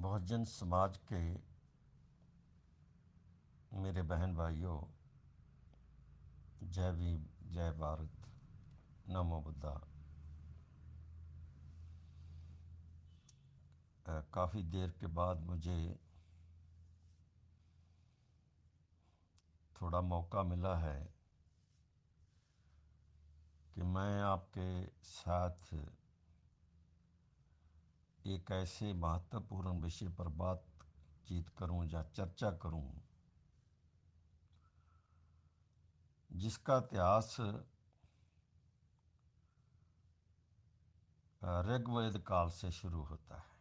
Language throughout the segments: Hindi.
बहुजन समाज के मेरे बहन भाइयों, जय भीम, जय भारत, नमो बुद्धा। काफ़ी देर के बाद मुझे थोड़ा मौका मिला है कि मैं आपके साथ एक ऐसे महत्वपूर्ण विषय पर बातचीत करूं या चर्चा करूं जिसका इतिहास ऋग्वेद काल से शुरू होता है।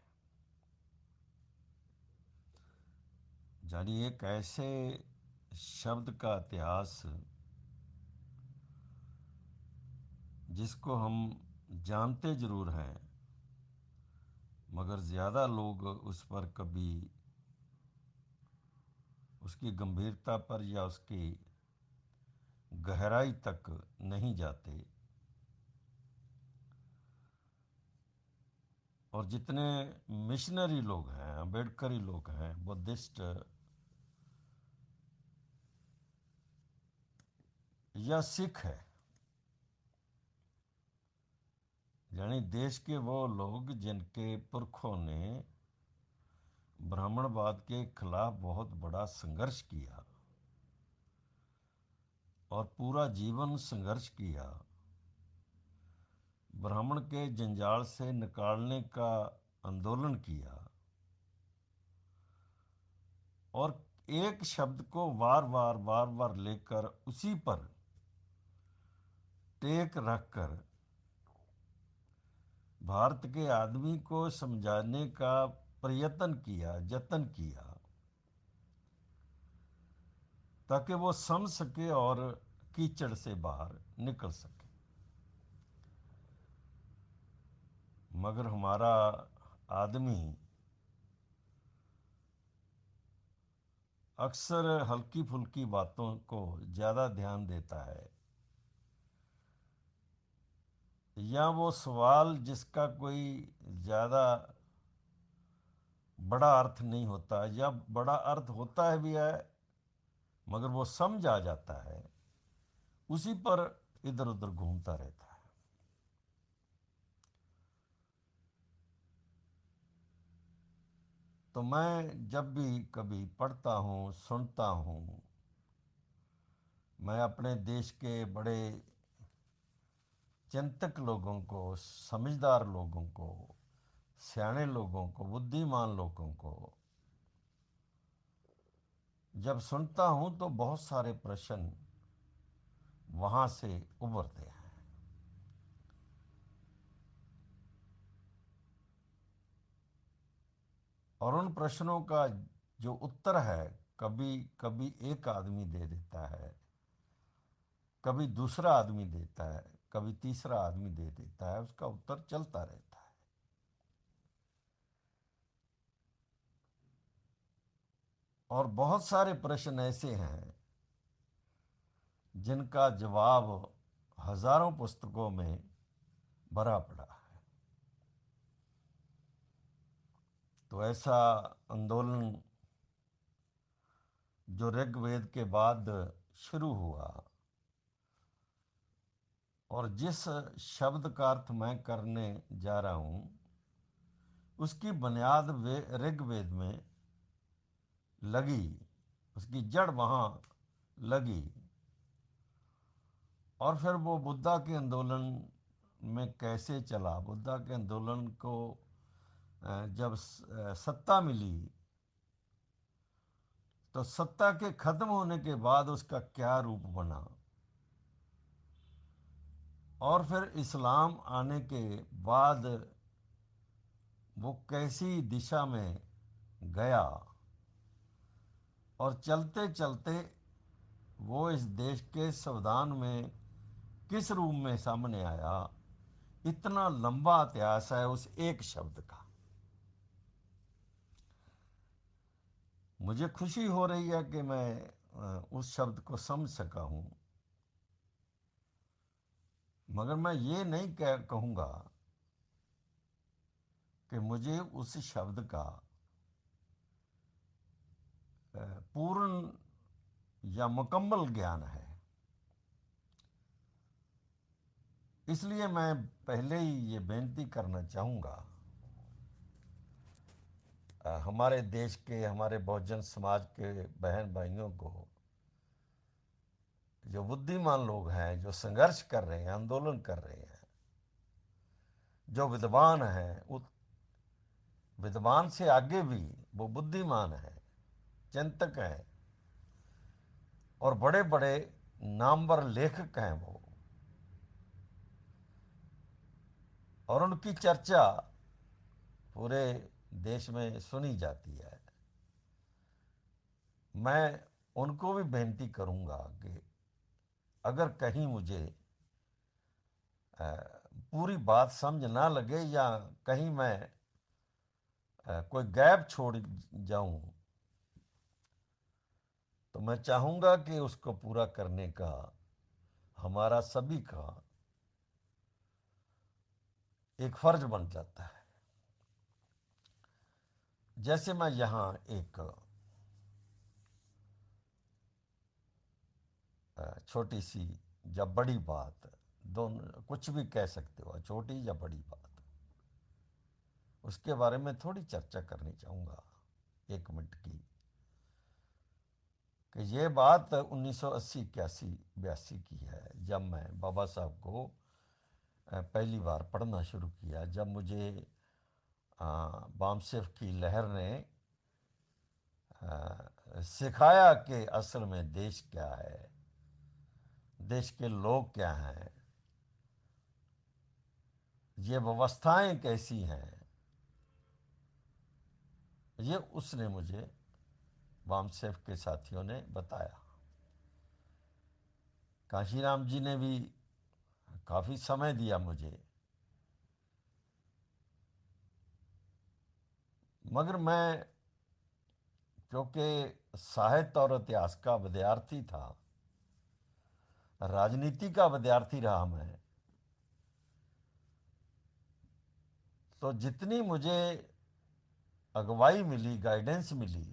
यानी एक ऐसे शब्द का इतिहास जिसको हम जानते ज़रूर हैं, मगर ज़्यादा लोग उस पर कभी उसकी गंभीरता पर या उसकी गहराई तक नहीं जाते। और जितने मिशनरी लोग हैं, अम्बेडकरी लोग हैं, बुद्धिस्ट या सिख है, यानी देश के वो लोग जिनके पुरखों ने ब्राह्मणवाद के खिलाफ बहुत बड़ा संघर्ष किया और पूरा जीवन संघर्ष किया, ब्राह्मण के जंजाल से निकालने का आंदोलन किया और एक शब्द को बार बार लेकर उसी पर टेक रखकर भारत के आदमी को समझाने का प्रयत्न किया, जतन किया, ताकि वो समझ सके और कीचड़ से बाहर निकल सके। मगर हमारा आदमी अक्सर हल्की फुल्की बातों को ज़्यादा ध्यान देता है, या वो सवाल जिसका कोई ज़्यादा बड़ा अर्थ नहीं होता, या बड़ा अर्थ होता है भी है मगर वो समझ आ जाता है, उसी पर इधर उधर घूमता रहता है। तो मैं जब भी कभी पढ़ता हूँ, सुनता हूँ, मैं अपने देश के बड़े चिंतक लोगों को, समझदार लोगों को, सियाने लोगों को, बुद्धिमान लोगों को जब सुनता हूँ तो बहुत सारे प्रश्न वहाँ से उभरते हैं। और उन प्रश्नों का जो उत्तर है, कभी कभी एक आदमी दे देता है, कभी दूसरा आदमी देता है, कभी तीसरा आदमी दे देता है, उसका उत्तर चलता रहता है। और बहुत सारे प्रश्न ऐसे हैं जिनका जवाब हजारों पुस्तकों में भरा पड़ा है। तो ऐसा आंदोलन जो ऋग्वेद के बाद शुरू हुआ, और जिस शब्द का अर्थ मैं करने जा रहा हूँ उसकी बुनियाद ऋग्वेद में लगी, उसकी जड़ वहाँ लगी। और फिर वो बुद्धा के आंदोलन में कैसे चला, बुद्धा के आंदोलन को जब सत्ता मिली तो सत्ता के खत्म होने के बाद उसका क्या रूप बना, और फिर इस्लाम आने के बाद वो कैसी दिशा में गया, और चलते चलते वो इस देश के संविधान में किस रूप में सामने आया। इतना लंबा इतिहास है उस एक शब्द का। मुझे खुशी हो रही है कि मैं उस शब्द को समझ सका हूँ, मगर मैं ये नहीं कहूँगा कि मुझे उस शब्द का पूर्ण या मुकम्मल ज्ञान है। इसलिए मैं पहले ही ये बेनती करना चाहूँगा हमारे देश के, हमारे बहुजन समाज के बहन भाइयों को, जो बुद्धिमान लोग हैं, जो संघर्ष कर रहे हैं, आंदोलन कर रहे हैं, जो विद्वान हैं, विद्वान से आगे भी वो बुद्धिमान हैं, चिंतक हैं और बड़े बड़े नामवर लेखक हैं वो, और उनकी चर्चा पूरे देश में सुनी जाती है। मैं उनको भी बेनती करूंगा कि अगर कहीं मुझे पूरी बात समझ ना लगे या कहीं मैं कोई गैप छोड़ जाऊं, तो मैं चाहूंगा कि उसको पूरा करने का हमारा सभी का एक फर्ज बन जाता है। जैसे मैं यहाँ एक छोटी सी या बड़ी बात, दोनों कुछ भी कह सकते हो, छोटी या बड़ी बात, उसके बारे में थोड़ी चर्चा करनी चाहूँगा 1 मिनट की। कि ये बात 1980 81 82 की है, जब मैं बाबा साहब को पहली बार पढ़ना शुरू किया, जब मुझे बामसेफ की लहर ने सिखाया कि असल में देश क्या है, देश के लोग क्या हैं, ये व्यवस्थाएं कैसी हैं, ये उसने मुझे, वामसेफ के साथियों ने बताया। काशीराम जी ने भी काफ़ी समय दिया मुझे, मगर मैं क्योंकि साहित्य और इतिहास का विद्यार्थी था, राजनीति का विद्यार्थी रहा मैं, तो जितनी मुझे अगुवाई मिली, गाइडेंस मिली,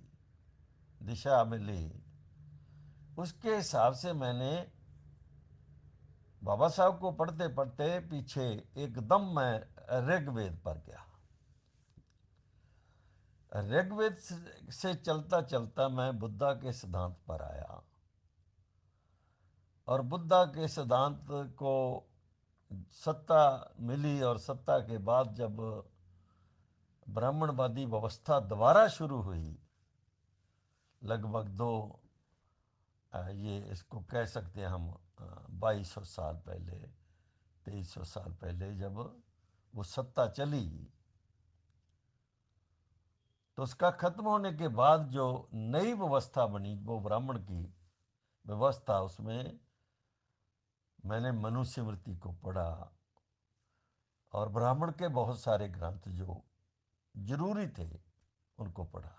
दिशा मिली, उसके हिसाब से मैंने बाबा साहब को पढ़ते पढ़ते पीछे एकदम मैं ऋग्वेद पर गया। ऋग्वेद से चलता चलता मैं बुद्धा के सिद्धांत पर आया, और बुद्धा के सिद्धांत को सत्ता मिली, और सत्ता के बाद जब ब्राह्मणवादी व्यवस्था दोबारा शुरू हुई, लगभग ये इसको कह सकते हैं हम 2200 साल पहले, 2300 साल पहले, जब वो सत्ता चली, तो उसका खत्म होने के बाद जो नई व्यवस्था बनी, वो ब्राह्मण की व्यवस्था, उसमें मैंने मनुस्मृति को पढ़ा, और ब्राह्मण के बहुत सारे ग्रंथ जो जरूरी थे उनको पढ़ा।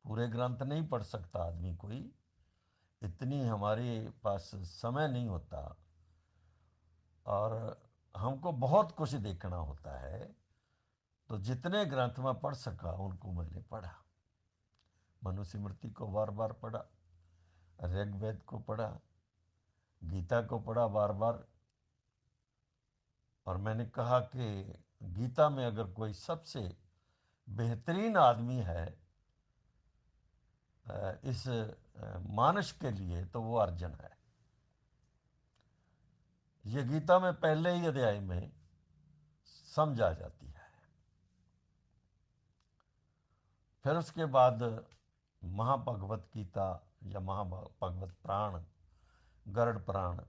पूरे ग्रंथ नहीं पढ़ सकता आदमी कोई, इतनी हमारे पास समय नहीं होता, और हमको बहुत कुछ देखना होता है, तो जितने ग्रंथ मैं पढ़ सका उनको मैंने पढ़ा। मनुस्मृति को बार बार पढ़ा, ऋग्वेद को पढ़ा, गीता को पढ़ा बार बार, और मैंने कहा कि गीता में अगर कोई सबसे बेहतरीन आदमी है इस मानस के लिए, तो वो अर्जुन है। ये गीता में पहले ही अध्याय में समझा जाती है। फिर उसके बाद महाभगवत गीता या महाभगवत प्राण, गरुड़ पुराण,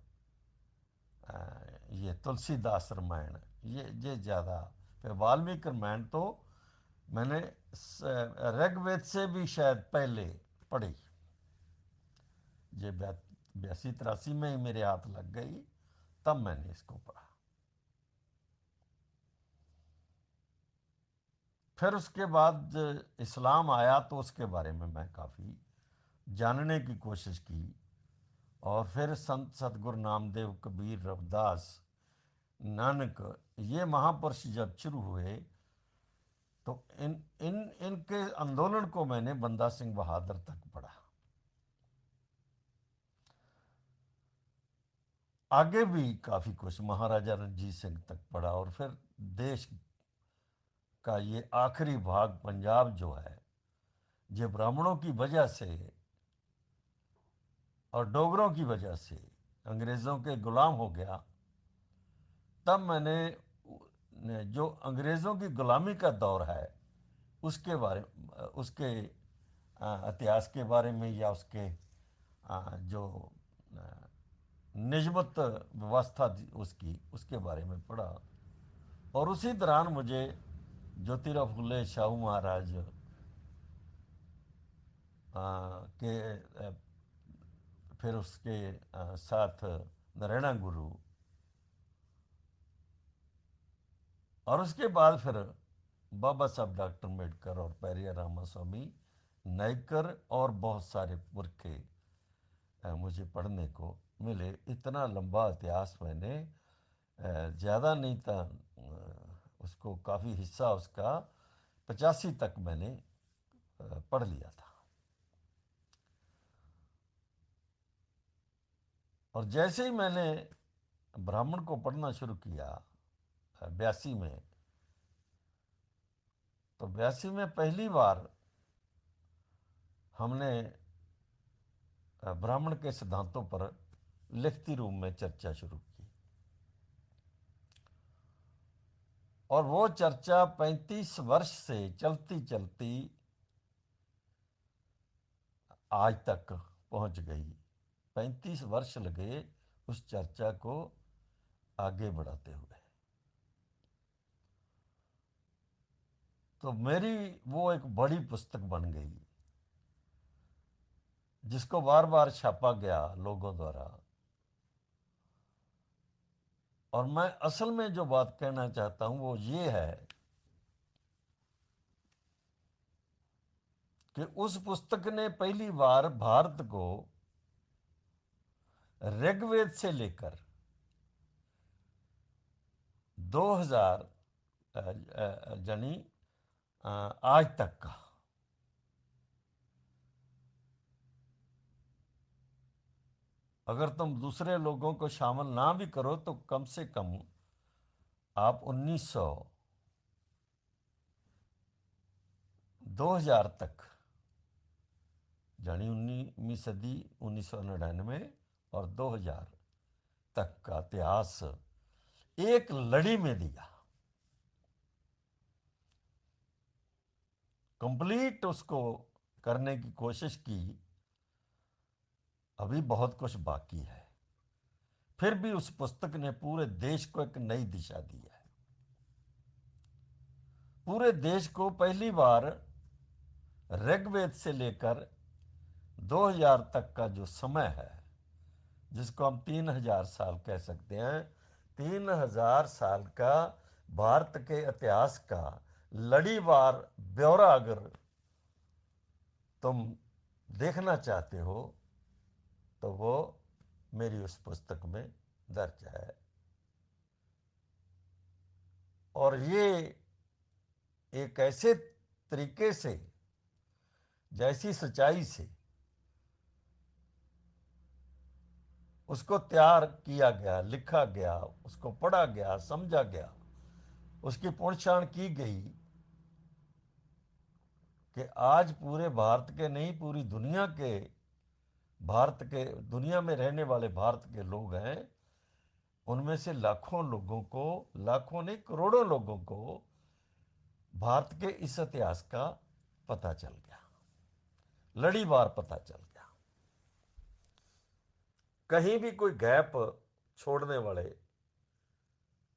ये तुलसीदास रामायण, ये ज़्यादा, फिर वाल्मीकि रामायण तो मैंने ऋग्वेद से भी शायद पहले पढ़ी। ये 82 83 में ही मेरे हाथ लग गई, तब मैंने इसको पढ़ा। फिर उसके बाद इस्लाम आया, तो उसके बारे में मैं काफ़ी जानने की कोशिश की, और फिर संत सतगुरु नामदेव, कबीर, रविदास, नानक, ये महापुरुष जब शुरू हुए, तो इन इन इनके आंदोलन को मैंने बंदा सिंह बहादुर तक पढ़ा। आगे भी काफ़ी कुछ महाराजा रणजीत सिंह तक पढ़ा, और फिर देश का ये आखिरी भाग पंजाब जो है, ये ब्राह्मणों की वजह से और डोगरों की वजह से अंग्रेज़ों के गुलाम हो गया। तब मैंने जो अंग्रेज़ों की गुलामी का दौर है उसके बारे, उसके इतिहास के बारे में, या उसके जो निजमत व्यवस्था उसकी, उसके बारे में पढ़ा। और उसी दौरान मुझे ज्योतिराव फुले शाहू महाराज के फिर उसके साथ नारायण गुरु, और उसके बाद फिर बाबा साहब डॉक्टर अम्बेडकर और पेरिया रामास्वामी नायकर और बहुत सारे पुरखे मुझे पढ़ने को मिले। इतना लंबा इतिहास मैंने ज़्यादा नहीं था, उसको काफ़ी हिस्सा उसका 85 तक मैंने पढ़ लिया था। और जैसे ही मैंने ब्राह्मण को पढ़ना शुरू किया 82 में, तो 82 में पहली बार हमने ब्राह्मण के सिद्धांतों पर लिखती रूप में चर्चा शुरू की। और वो चर्चा 35 वर्ष से चलती चलती आज तक पहुंच गई। 35 वर्ष लगे उस चर्चा को आगे बढ़ाते हुए। तो मेरी वो एक बड़ी पुस्तक बन गई, जिसको बार बार छापा गया लोगों द्वारा। और मैं असल में जो बात कहना चाहता हूं वो ये है कि उस पुस्तक ने पहली बार भारत को ऋग्वेद से लेकर 2000 यानी आज तक का, अगर तुम दूसरे लोगों को शामिल ना भी करो तो कम से कम आप 1900 2000 तक, यानी 19वीं सदी 1999 और 2000 तक का इतिहास एक लड़ी में दिया। कंप्लीट उसको करने की कोशिश की, अभी बहुत कुछ बाकी है। फिर भी उस पुस्तक ने पूरे देश को एक नई दिशा दी है। पूरे देश को पहली बार ऋग्वेद से लेकर 2000 तक का जो समय है, जिसको हम 3000 साल कह सकते हैं, 3000 साल का भारत के इतिहास का लड़ीवार ब्यौरा अगर तुम देखना चाहते हो तो वो मेरी उस पुस्तक में दर्ज है। और ये एक ऐसे तरीके से, जैसी सच्चाई से उसको तैयार किया गया, लिखा गया, उसको पढ़ा गया, समझा गया, उसकी पुनर्छाण की गई, कि आज पूरे भारत के नहीं, पूरी दुनिया के, भारत के, दुनिया में रहने वाले भारत के लोग हैं, उनमें से लाखों लोगों को, लाखों नहीं करोड़ों लोगों को भारत के इस इतिहास का पता चल गया, लड़ीवार पता चल गया। कहीं भी कोई गैप छोड़ने वाले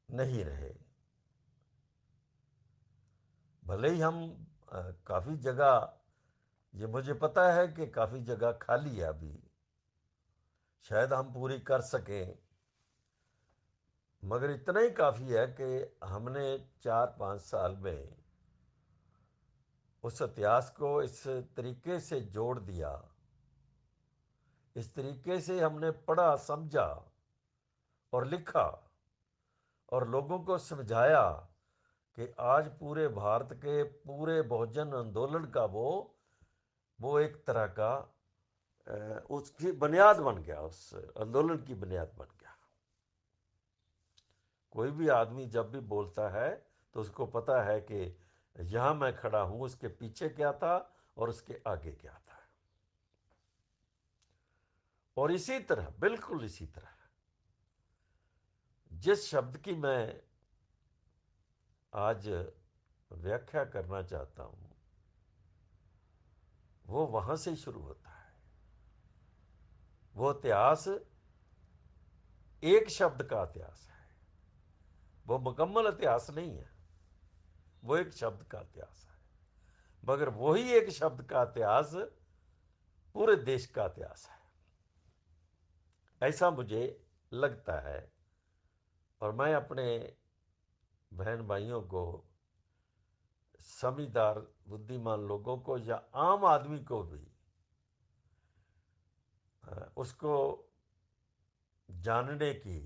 नहीं रहे। भले ही हम काफ़ी जगह, ये मुझे पता है कि काफ़ी जगह खाली है अभी, शायद हम पूरी कर सकें, मगर इतना ही काफ़ी है कि हमने 4-5 साल में उस इतिहास को इस तरीके से जोड़ दिया, इस तरीके से हमने पढ़ा, समझा और लिखा और लोगों को समझाया कि आज पूरे भारत के पूरे बहुजन आंदोलन का वो एक तरह का उसकी बुनियाद बन गया, उस आंदोलन की बुनियाद बन गया। कोई भी आदमी जब भी बोलता है तो उसको पता है कि यहां मैं खड़ा हूं, उसके पीछे क्या था और उसके आगे क्या था। और इसी तरह, बिल्कुल इसी तरह, जिस शब्द की मैं आज व्याख्या करना चाहता हूं, वो वहां से ही शुरू होता है। वो इतिहास एक शब्द का इतिहास है, वो मुकम्मल इतिहास नहीं है, वो एक शब्द का इतिहास है। मगर वही एक शब्द का इतिहास पूरे देश का इतिहास है, ऐसा मुझे लगता है। और मैं अपने बहन भाइयों को, समझदार बुद्धिमान लोगों को या आम आदमी को भी उसको जानने की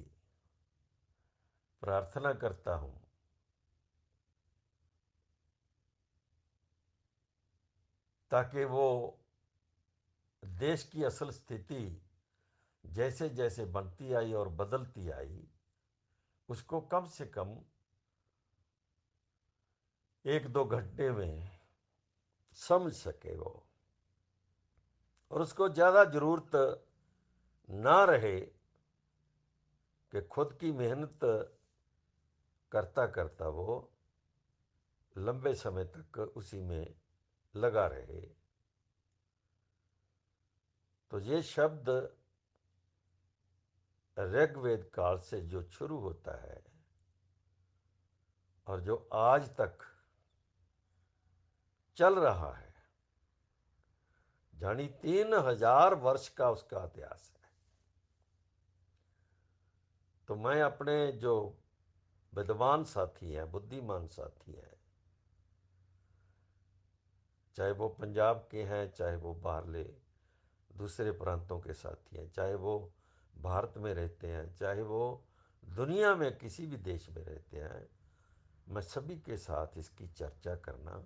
प्रार्थना करता हूं, ताकि वो देश की असल स्थिति जैसे जैसे बनती आई और बदलती आई, उसको कम से कम एक दो घंटे में समझ सके वो, और उसको ज़्यादा ज़रूरत ना रहे कि खुद की मेहनत करता करता वो लंबे समय तक उसी में लगा रहे। तो ये शब्द ऋग्वेद काल से जो शुरू होता है और जो आज तक चल रहा है, जानी 3000 वर्ष का उसका इतिहास है। तो मैं अपने जो विद्वान साथी हैं, बुद्धिमान साथी हैं, चाहे वो पंजाब के हैं, चाहे वो बाहरले दूसरे प्रांतों के साथी हैं, चाहे वो भारत में रहते हैं, चाहे वो दुनिया में किसी भी देश में रहते हैं, मैं सभी के साथ इसकी चर्चा करना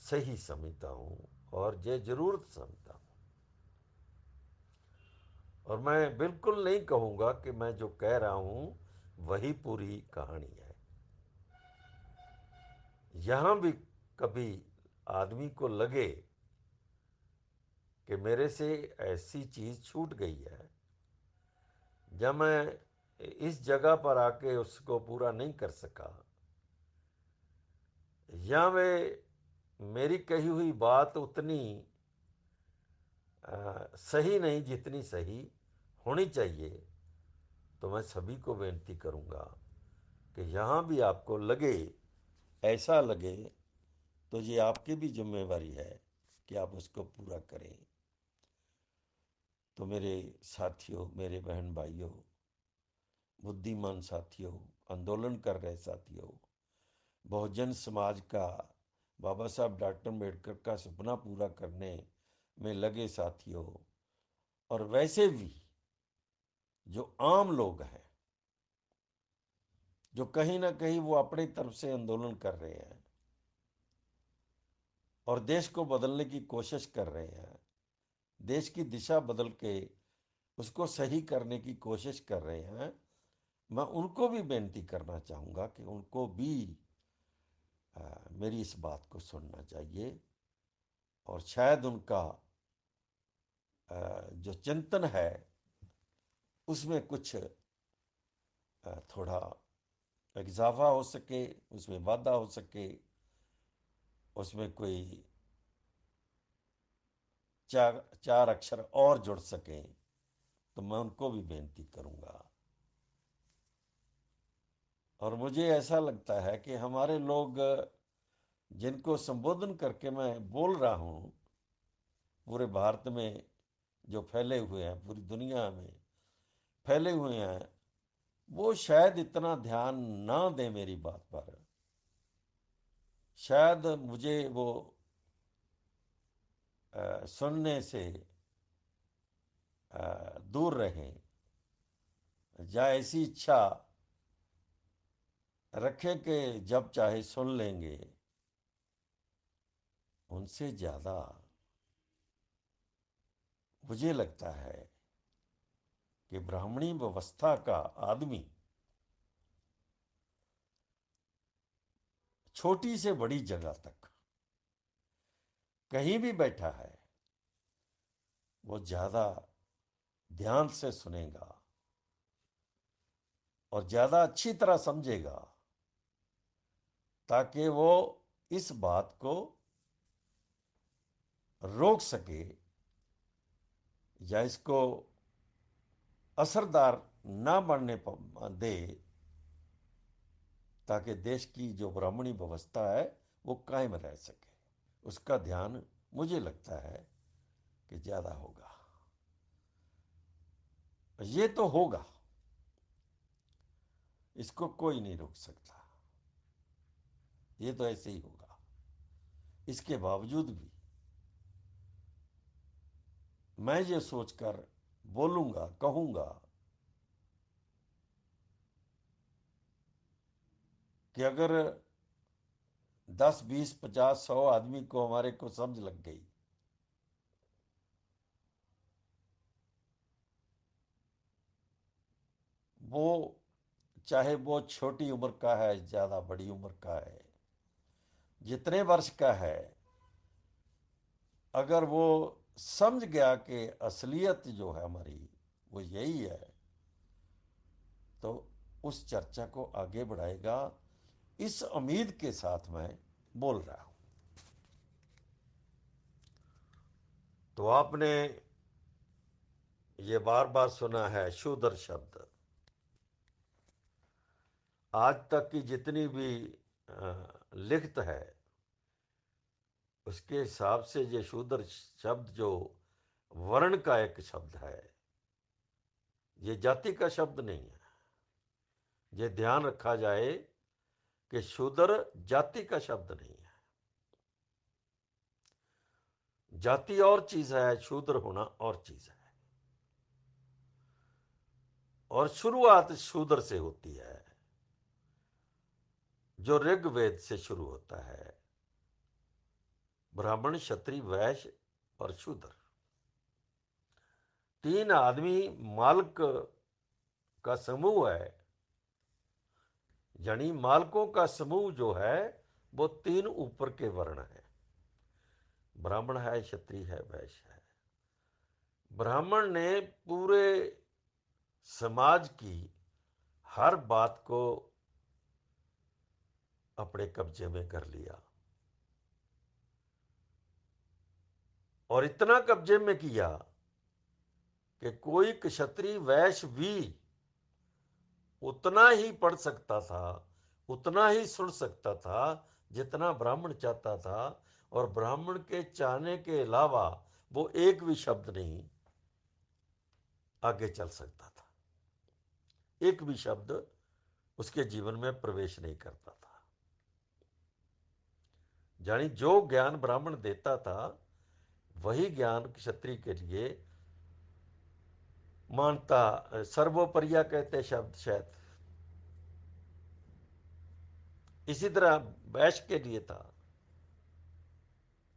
सही समझता हूँ और ये जरूरत समझता हूँ। और मैं बिल्कुल नहीं कहूँगा कि मैं जो कह रहा हूँ वही पूरी कहानी है। यहाँ भी कभी आदमी को लगे कि मेरे से ऐसी चीज़ छूट गई है, जब मैं इस जगह पर आके उसको पूरा नहीं कर सका, या वे मेरी कही हुई बात उतनी सही नहीं जितनी सही होनी चाहिए, तो मैं सभी को बेनती करूँगा कि यहाँ भी आपको लगे, ऐसा लगे, तो ये आपकी भी जिम्मेवारी है कि आप उसको पूरा करें। तो मेरे साथियों, मेरे बहन भाइयों, बुद्धिमान साथियों, आंदोलन कर रहे साथियों, बहुजन समाज का, बाबा साहब डॉक्टर अम्बेडकर का सपना पूरा करने में लगे साथियों, और वैसे भी जो आम लोग हैं, जो कहीं ना कहीं वो अपनी तरफ से आंदोलन कर रहे हैं और देश को बदलने की कोशिश कर रहे हैं, देश की दिशा बदल के उसको सही करने की कोशिश कर रहे हैं, मैं उनको भी बेनती करना चाहूँगा कि उनको भी मेरी इस बात को सुनना चाहिए, और शायद उनका जो चिंतन है उसमें कुछ थोड़ा इजाफा हो सके, उसमें वाधा हो सके, उसमें कोई चार चार अक्षर और जुड़ सकें, तो मैं उनको भी बेनती करूँगा। और मुझे ऐसा लगता है कि हमारे लोग जिनको संबोधन करके मैं बोल रहा हूँ, पूरे भारत में जो फैले हुए हैं, पूरी दुनिया में फैले हुए हैं, वो शायद इतना ध्यान ना दें मेरी बात पर। शायद मुझे वो सुनने से दूर रहें, या ऐसी इच्छा रखे के जब चाहे सुन लेंगे, उनसे ज्यादा मुझे लगता है कि ब्राह्मणी व्यवस्था का आदमी छोटी से बड़ी जगह तक कहीं भी बैठा है, वो ज्यादा ध्यान से सुनेगा और ज्यादा अच्छी तरह समझेगा, ताकि वो इस बात को रोक सके या इसको असरदार ना बनने दे, ताकि देश की जो ब्राह्मणी व्यवस्था है वो कायम रह सके। उसका ध्यान मुझे लगता है कि ज्यादा होगा। ये तो होगा, इसको कोई नहीं रोक सकता, ये तो ऐसे ही होगा। इसके बावजूद भी मैं ये सोचकर बोलूंगा, कहूंगा कि अगर 10, 20, 50, 100 आदमी को हमारे को समझ लग गई, वो चाहे वो छोटी उम्र का है, ज्यादा बड़ी उम्र का है, जितने वर्ष का है, अगर वो समझ गया कि असलियत जो है हमारी वो यही है, तो उस चर्चा को आगे बढ़ाएगा। इस उम्मीद के साथ मैं बोल रहा हूं। तो आपने ये बार बार सुना है शूद्र शब्द। आज तक की जितनी भी लिखत है, उसके हिसाब से ये शूद्र शब्द जो वर्ण का एक शब्द है, ये जाति का शब्द नहीं है। ये ध्यान रखा जाए कि शूद्र जाति का शब्द नहीं है। जाति और चीज है, शूद्र होना और चीज है। और शुरुआत शूद्र से होती है, जो ऋग्वेद से शुरू होता है। ब्राह्मण, क्षत्रिय, वैश्य और शूद्र, तीन आदमी मालिक का समूह है। यानी मालकों का समूह जो है वो तीन ऊपर के वर्ण है। ब्राह्मण है, क्षत्रिय है, वैश्य है। ब्राह्मण ने पूरे समाज की हर बात को अपने कब्जे में कर लिया, और इतना कब्जे में किया कि कोई क्षत्रिय वैश्य भी उतना ही पढ़ सकता था, उतना ही सुन सकता था जितना ब्राह्मण चाहता था। और ब्राह्मण के चाहने के अलावा वो एक भी शब्द नहीं आगे चल सकता था, एक भी शब्द उसके जीवन में प्रवेश नहीं करता था। यानी जो ज्ञान ब्राह्मण देता था, वही ज्ञान क्षत्रिय के लिए मानता। सर्वोपरिया कहते शब्द शायद इसी तरह वैश्य के लिए था।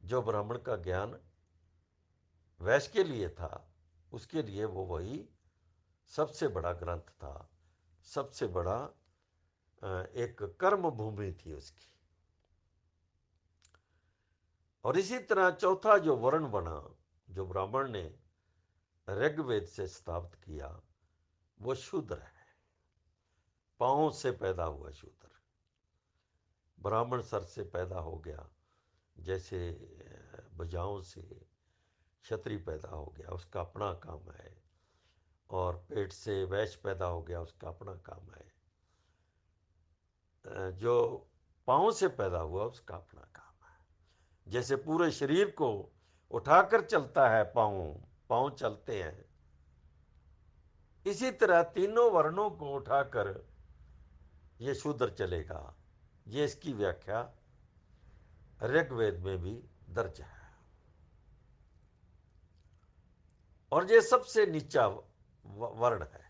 जो ब्राह्मण का ज्ञान वैश्य के लिए था, उसके लिए वो वही सबसे बड़ा ग्रंथ था, सबसे बड़ा एक कर्म भूमि थी उसकी। और इसी तरह चौथा जो वर्ण बना, जो ब्राह्मण ने ऋग्वेद से स्थापित किया, वो शूद्र है। पांव से पैदा हुआ शूद्र। ब्राह्मण सर से पैदा हो गया, जैसे भुजाओं से क्षत्रिय पैदा हो गया, उसका अपना काम है। और पेट से वैश्य पैदा हो गया, उसका अपना काम है। जो पांव से पैदा हुआ, उसका अपना काम है। जैसे पूरे शरीर को उठाकर चलता है पांव, पांव चलते हैं, इसी तरह तीनों वर्णों को उठाकर ये शूद्र चलेगा। ये इसकी व्याख्या ऋग्वेद में भी दर्ज है। और ये सबसे नीचा वर्ण है।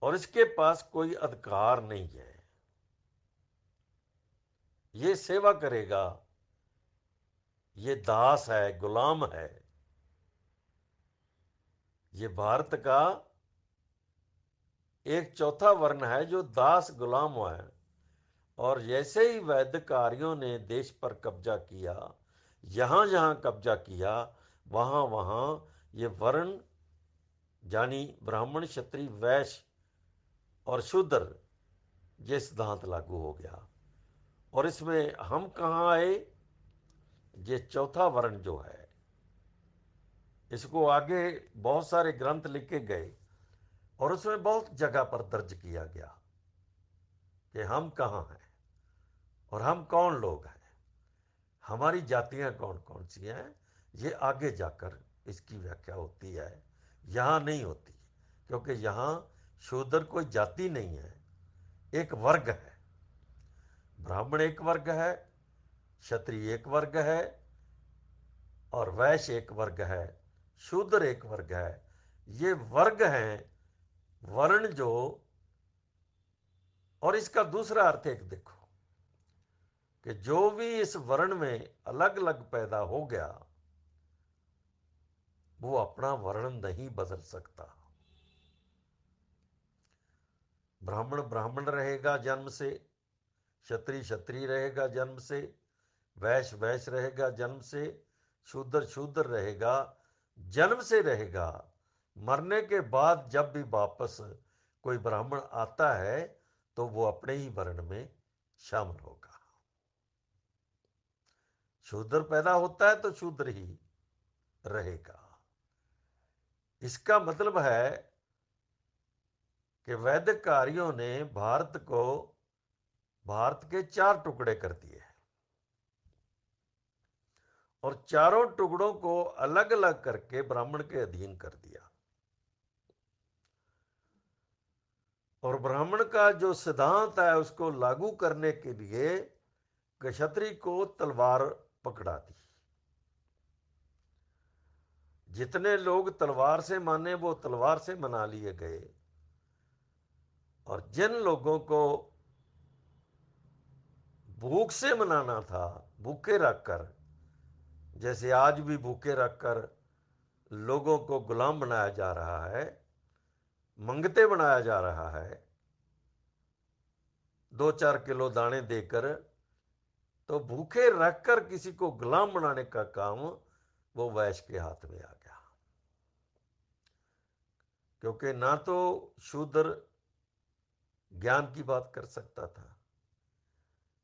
और इसके पास कोई अधिकार नहीं है। ये सेवा करेगा, ये दास है, गुलाम है। ये भारत का एक चौथा वर्ण है जो दास गुलाम है। और जैसे ही वैदिकारियों ने देश पर कब्जा किया, यहां जहां कब्जा किया, वहां वहां ये वर्ण यानी ब्राह्मण, क्षत्रिय, वैश्य और शूद्र, ये सिद्धांत लागू हो गया। और इसमें हम कहाँ आए? ये चौथा वर्ण जो है, इसको आगे बहुत सारे ग्रंथ लिखे गए और उसमें बहुत जगह पर दर्ज किया गया कि हम कहाँ हैं और हम कौन लोग हैं, हमारी जातियां कौन कौन सी हैं। ये आगे जाकर इसकी व्याख्या होती है, यहाँ नहीं होती। क्योंकि यहाँ शूद्र कोई जाति नहीं है, एक वर्ग है। ब्राह्मण एक वर्ग है, क्षत्रिय एक वर्ग है, और वैश्य एक वर्ग है, शूद्र एक वर्ग है। ये वर्ग हैं, वर्ण जो। और इसका दूसरा अर्थ एक देखो कि जो भी इस वर्ण में अलग अलग पैदा हो गया, वो अपना वर्ण नहीं बदल सकता। ब्राह्मण ब्राह्मण रहेगा जन्म से, क्षत्रिय क्षत्रिय रहेगा जन्म से, वैश्य वैश्य रहेगा जन्म से, शूद्र शूद्र रहेगा, जन्म से रहेगा। मरने के बाद जब भी वापस कोई ब्राह्मण आता है तो वो अपने ही वर्ण में शामिल होगा। शूद्र पैदा होता है तो शूद्र ही रहेगा। इसका मतलब है कि वैदिक कार्यों ने भारत के चार टुकड़े कर दिए और चारों टुकड़ों को अलग अलग करके ब्राह्मण के अधीन कर दिया। और ब्राह्मण का जो सिद्धांत है उसको लागू करने के लिए क्षत्रिय को तलवार पकड़ा दी। जितने लोग तलवार से माने वो तलवार से मना लिए गए, और जिन लोगों को भूख से मनाना था, भूखे रखकर, जैसे आज भी भूखे रखकर लोगों को गुलाम बनाया जा रहा है, मंगते बनाया जा रहा है, 2-4 किलो दाने देकर, तो भूखे रखकर किसी को गुलाम बनाने का काम वो वैश्य के हाथ में आ गया। क्योंकि ना तो शूद्र ज्ञान की बात कर सकता था,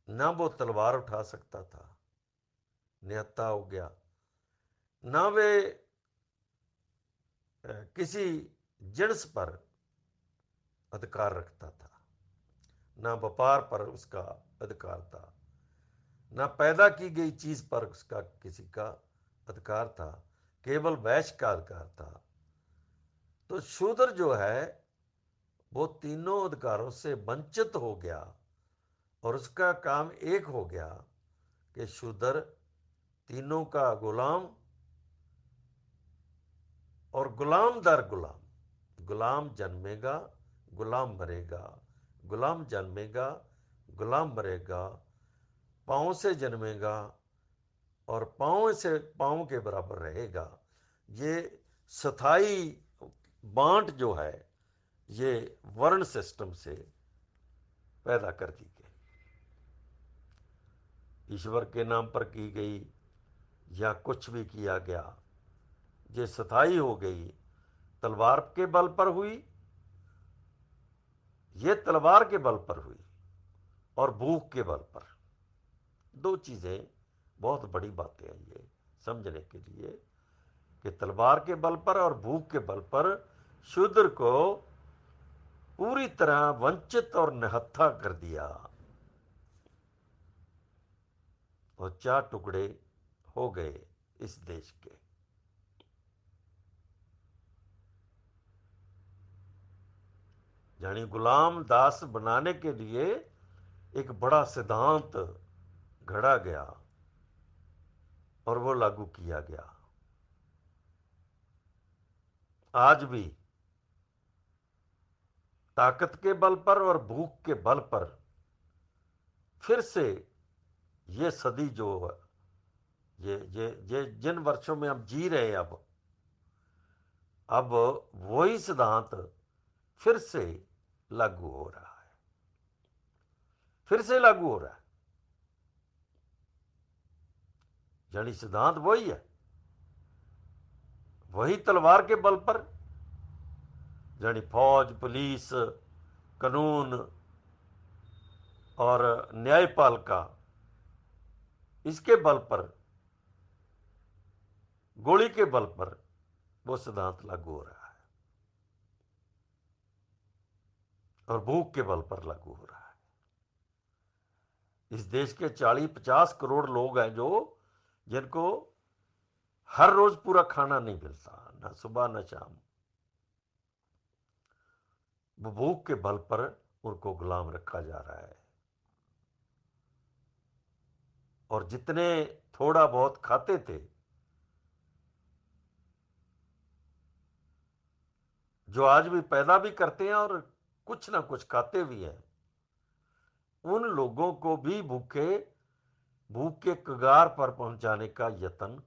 ना वो तलवार उठा सकता था, निहत्था हो गया, ना वे किसी जिन्स पर अधिकार रखता था, ना व्यापार पर उसका अधिकार था, ना पैदा की गई चीज पर उसका किसी का अधिकार था, केवल वैश्य का अधिकार था। तो शूद्र जो है वो तीनों अधिकारों से वंचित हो गया, और उसका काम एक हो गया कि शूद्र तीनों का गुलाम, और गुलाम दर गुलाम, गुलाम जन्मेगा, गुलाम मरेगा, गुलाम जन्मेगा, गुलाम मरेगा, पांव से जन्मेगा और पांव से पांव के बराबर रहेगा। ये स्थाई बांट जो है ये वर्ण सिस्टम से पैदा कर दी गई, ईश्वर के नाम पर की गई या कुछ भी किया गया, ये स्थाई हो गई। तलवार के बल पर हुई, ये तलवार के बल पर हुई, और भूख के बल पर। दो चीजें बहुत बड़ी बातें हैं ये समझने के लिए कि तलवार के बल पर और भूख के बल पर शूद्र को पूरी तरह वंचित और निहत्था कर दिया, और चार टुकड़े हो गए इस देश के। यानी गुलाम दास बनाने के लिए एक बड़ा सिद्धांत घड़ा गया और वो लागू किया गया। आज भी ताकत के बल पर और भूख के बल पर फिर से ये सदी जो ये जिन वर्षों में हम जी रहे हैं, अब वही सिद्धांत फिर से लागू हो रहा है, फिर से लागू हो रहा है। यानी सिद्धांत वही है, वही तलवार के बल पर, यानी फौज, पुलिस, कानून और न्यायपालिका, इसके बल पर, गोली के बल पर वो सिद्धांत लागू हो रहा है और भूख के बल पर लागू हो रहा है। इस देश के 40-50 करोड़ लोग हैं जो जिनको हर रोज पूरा खाना नहीं मिलता, ना सुबह ना शाम। वो भूख के बल पर उनको गुलाम रखा जा रहा है। और जितने थोड़ा बहुत खाते थे, जो आज भी पैदा भी करते हैं और कुछ ना कुछ खाते भी हैं, उन लोगों को भी भूख के कगार पर पहुंचाने का यत्न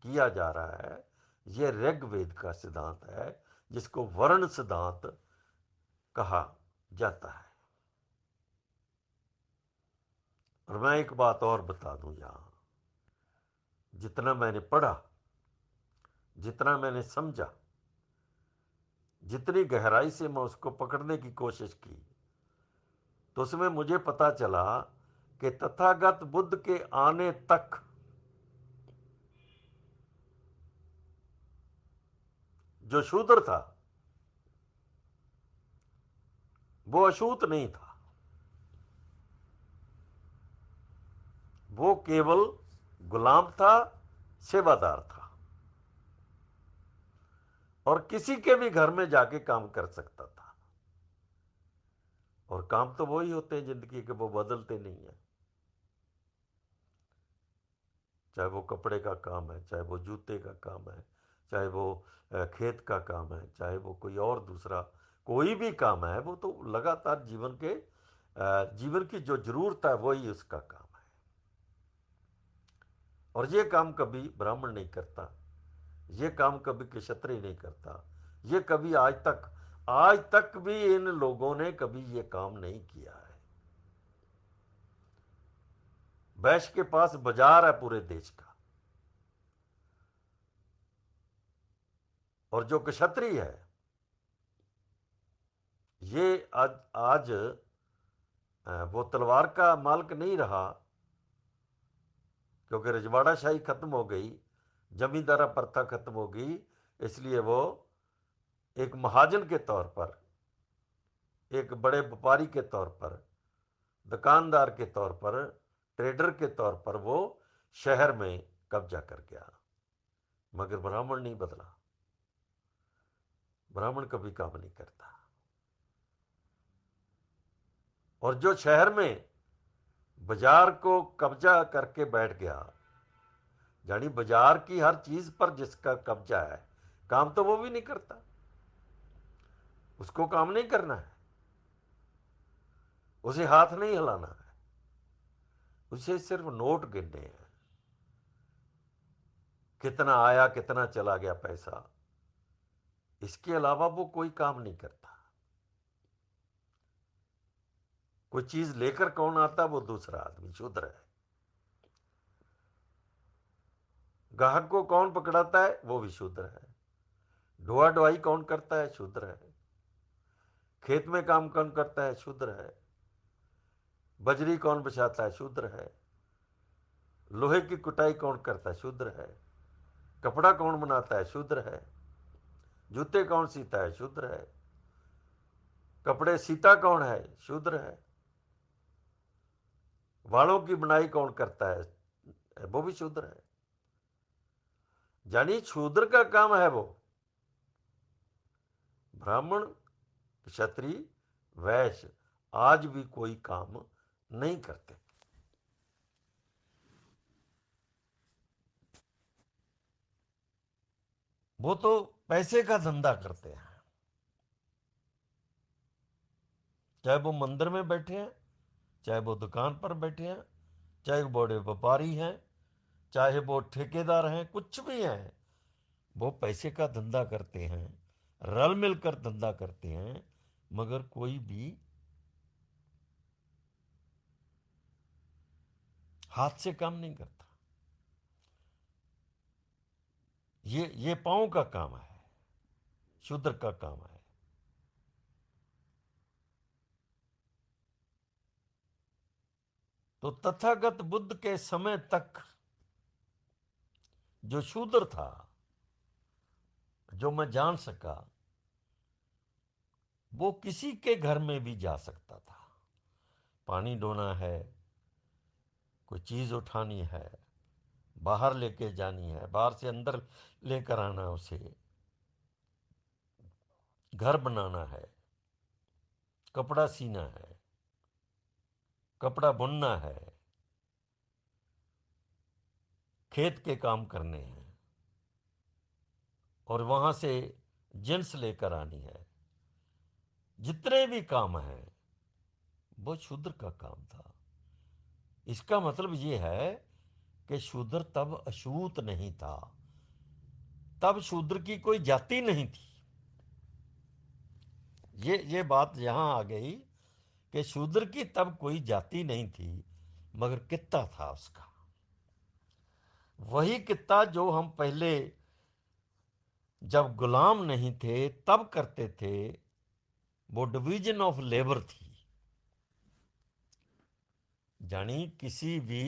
किया जा रहा है। यह ऋग्वेद का सिद्धांत है, जिसको वर्ण सिद्धांत कहा जाता है। और मैं एक बात और बता दूं, यहां जितना मैंने पढ़ा, जितना मैंने समझा, जितनी गहराई से मैं उसको पकड़ने की कोशिश की, तो उसमें मुझे पता चला कि तथागत बुद्ध के आने तक जो शूद्र था वो अछूत नहीं था, वो केवल गुलाम था, सेवादार था, और किसी के भी घर में जाके काम कर सकता था। और काम तो वही होते हैं जिंदगी के, वो बदलते नहीं है। चाहे वो कपड़े का काम है, चाहे वो जूते का काम है, चाहे वो खेत का काम है, चाहे वो कोई और दूसरा कोई भी काम है, वो तो लगातार जीवन की जो जरूरत है वही उसका काम है। और ये काम कभी ब्राह्मण नहीं करता, ये काम कभी क्षत्रिय नहीं करता, ये कभी आज तक भी इन लोगों ने कभी ये काम नहीं किया है। वैश्य के पास बाजार है पूरे देश का, और जो क्षत्रिय है ये आज वो तलवार का मालिक नहीं रहा, क्योंकि रजवाड़ाशाही खत्म हो गई, जमींदारा प्रथा खत्म हो गई। इसलिए वो एक महाजन के तौर पर, एक बड़े व्यापारी के तौर पर, दुकानदार के तौर पर, ट्रेडर के तौर पर वो शहर में कब्जा कर गया। मगर ब्राह्मण नहीं बदला, ब्राह्मण कभी काम नहीं करता। और जो शहर में बाजार को कब्जा करके बैठ गया, यानी बाजार की हर चीज पर जिसका कब्जा है, काम तो वो भी नहीं करता, उसको काम नहीं करना है, उसे हाथ नहीं हिलाना है, उसे सिर्फ नोट गिनने हैं, कितना आया कितना चला गया पैसा, इसके अलावा वो कोई काम नहीं करता। कोई चीज लेकर कौन आता, वो दूसरा आदमी शूद्र है। ग्राहक को कौन पकड़ाता है, वो भी शूद्र है। ढोआ ढुआई कौन करता है, शूद्र है। खेत में काम कौन करता है, शूद्र है। बजरी कौन बिछाता है, शूद्र है। लोहे की कुटाई कौन करता है, शूद्र है। कपड़ा कौन बनाता है, शूद्र है। जूते कौन सीता है, शूद्र है। कपड़े सीता कौन है, शूद्र है। वालों की बुनाई कौन करता है, वो भी शूद्र है। यानी शूद्र का काम है वो। ब्राह्मण, क्षत्रिय, वैश्य आज भी कोई काम नहीं करते। वो तो पैसे का धंधा करते हैं। चाहे वो मंदिर में बैठे हैं, चाहे वो दुकान पर बैठे हैं, चाहे वो बड़े व्यापारी हैं, चाहे वो ठेकेदार हैं, कुछ भी हैं, वो पैसे का धंधा करते हैं, रल मिलकर धंधा करते हैं, मगर कोई भी हाथ से काम नहीं करता। ये पांव का काम है, शूद्र का काम है। तो तथागत बुद्ध के समय तक जो शूद्र था, जो मैं जान सका, वो किसी के घर में भी जा सकता था। पानी ढोना है, कोई चीज उठानी है, बाहर लेके जानी है, बाहर से अंदर लेकर आना, उसे घर बनाना है, कपड़ा सीना है, कपड़ा बुनना है, खेत के काम करने हैं, और वहां से जिन्स लेकर आनी है। जितने भी काम हैं वो शूद्र का काम था। इसका मतलब ये है कि शूद्र तब अछूत नहीं था, तब शूद्र की कोई जाति नहीं थी। ये बात यहां आ गई कि शूद्र की तब कोई जाति नहीं थी, मगर कित्ता था उसका। वही कित्ता जो हम पहले जब गुलाम नहीं थे तब करते थे, वो डिवीजन ऑफ लेबर थी। यानी किसी भी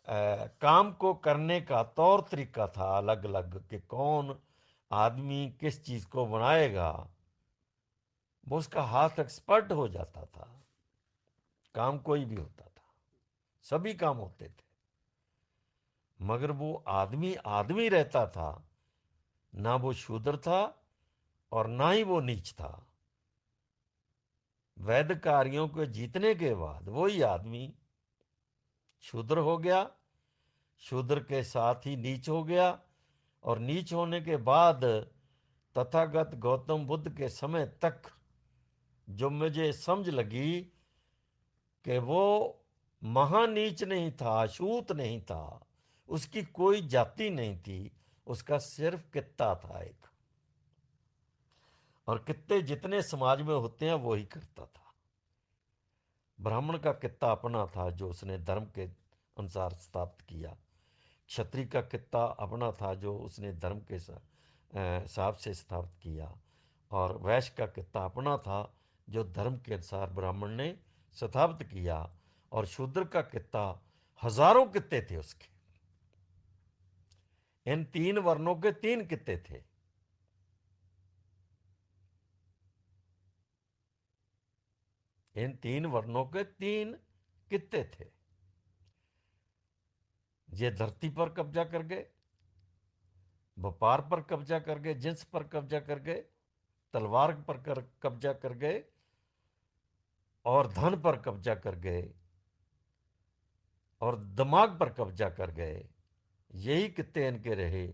काम को करने का तौर तरीका था अलग अलग, कि कौन आदमी किस चीज को बनाएगा, वो उसका हाथ एक्सपर्ट हो जाता था। काम कोई भी होता था, सभी काम होते थे, मगर वो आदमी आदमी रहता था, ना वो शूद्र था और ना ही वो नीच था। वैध कार्यों को जीतने के बाद वही आदमी शूद्र हो गया, शूद्र के साथ ही नीच हो गया, और नीच होने के बाद तथागत गौतम बुद्ध के समय तक जो मुझे समझ लगी कि वो महानीच नहीं था, छूत नहीं था, उसकी कोई जाति नहीं थी, उसका सिर्फ कित्ता था एक, और कित्ते जितने समाज में होते हैं वो ही करता था। ब्राह्मण का कित्ता अपना था जो उसने धर्म के अनुसार स्थापित किया, क्षत्रिय का कित्ता अपना था जो उसने धर्म के हिसाब से स्थापित किया, और वैश्य का कित्ता अपना था जो धर्म के अनुसार ब्राह्मण ने स्थापित किया, और शूद्र का कित्ता हजारों कित्ते थे उसके। इन तीन वर्णों के तीन कित्ते थे। इन तीन वर्णों के तीन कित्ते थे। ये धरती पर कब्जा कर गए, व्यापार पर कब्जा कर गए, जिन्स पर कब्जा कर गए, तलवार पर कब्जा कर गए, और धन पर कब्जा कर गए, और दिमाग पर कब्जा कर गए। यही कित्ते इनके रहे,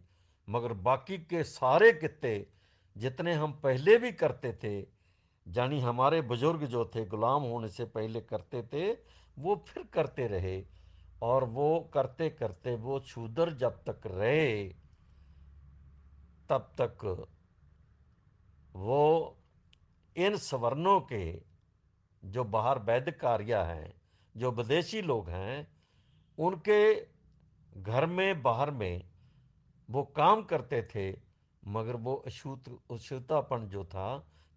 मगर बाकी के सारे कित्ते जितने हम पहले भी करते थे, यानी हमारे बुजुर्ग जो थे गुलाम होने से पहले करते थे, वो फिर करते रहे, और वो करते करते वो शूद्र जब तक रहे तब तक वो इन सवर्णों के जो बाहर वैदिक कार्य हैं, जो विदेशी लोग हैं, उनके घर में बाहर में वो काम करते थे, मगर वो अछूतापन जो था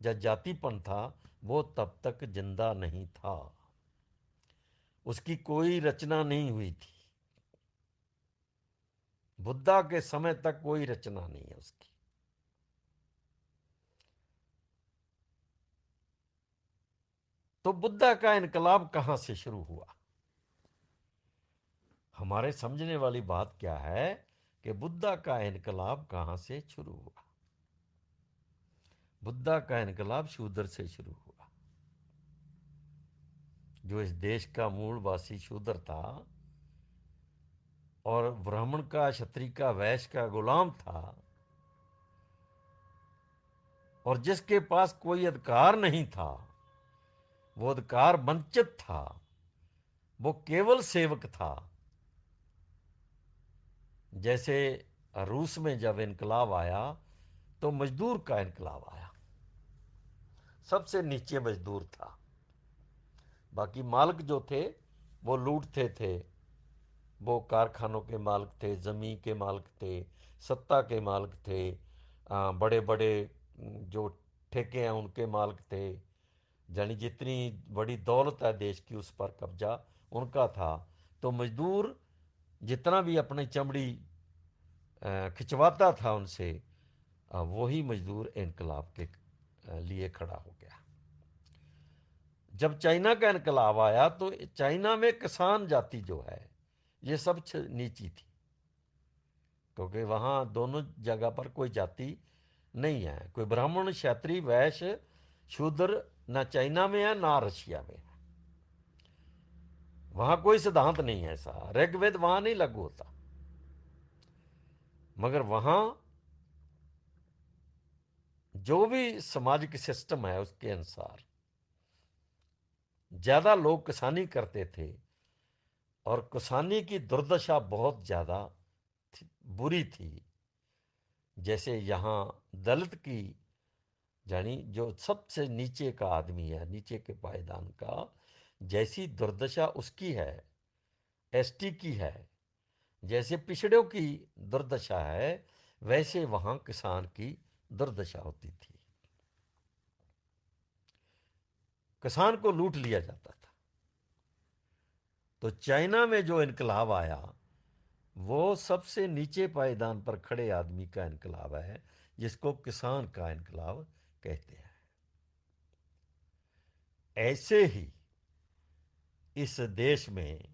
या जातिपन था, वो तब तक जिंदा नहीं था, उसकी कोई रचना नहीं हुई थी। बुद्धा के समय तक कोई रचना नहीं है उसकी। तो बुद्धा का इनकलाब कहां से शुरू हुआ? हमारे समझने वाली बात क्या है कि बुद्धा का इनकलाब कहां से शुरू हुआ? बुद्धा का इनकलाब शूद्र से शुरू हुआ। जो इस देश का मूलवासी शूद्र था और ब्राह्मण का, क्षत्रिय का, वैश्य का गुलाम था, और जिसके पास कोई अधिकार नहीं था, वो अधिकार वंचित था, वो केवल सेवक था। जैसे रूस में जब इनकलाब आया तो मजदूर का इनकलाब आया, सबसे नीचे मजदूर था, बाकी मालिक जो थे वो लूटते थे, वो कारखानों के मालिक थे, ज़मीन के मालिक थे, सत्ता के मालिक थे, बड़े बड़े जो ठेके हैं उनके मालिक थे। यानी जितनी बड़ी दौलत है देश की उस पर कब्जा उनका था। तो मजदूर जितना भी अपनी चमड़ी खिंचवाता था उनसे, वही मजदूर इनकलाब के लिए खड़ा हो गया। जब चाइना का इनकलाब आया तो चाइना में किसान जाति जो है ये सब नीची थी, क्योंकि वहाँ दोनों जगह पर कोई जाति नहीं है, कोई ब्राह्मण क्षत्रिय वैश्य शूद्र ना चाइना में है ना रशिया में है। वहाँ कोई सिद्धांत नहीं है ऐसा, ऋग्वेद वहाँ नहीं लागू होता। मगर वहाँ जो भी सामाजिक सिस्टम है उसके अनुसार ज़्यादा लोग किसानी करते थे, और किसानी की दुर्दशा बहुत ज़्यादा बुरी थी। जैसे यहाँ दलित की, यानी जो सबसे नीचे का आदमी है, नीचे के पायदान का, जैसी दुर्दशा उसकी है, एसटी की है, जैसे पिछड़ों की दुर्दशा है, वैसे वहाँ किसान की दुर्दशा होती थी। किसान को लूट लिया जाता था। तो चाइना में जो इनकलाब आया वो सबसे नीचे पायदान पर खड़े आदमी का इनकलाब है, जिसको किसान का इनकलाब कहते हैं। ऐसे ही इस देश में,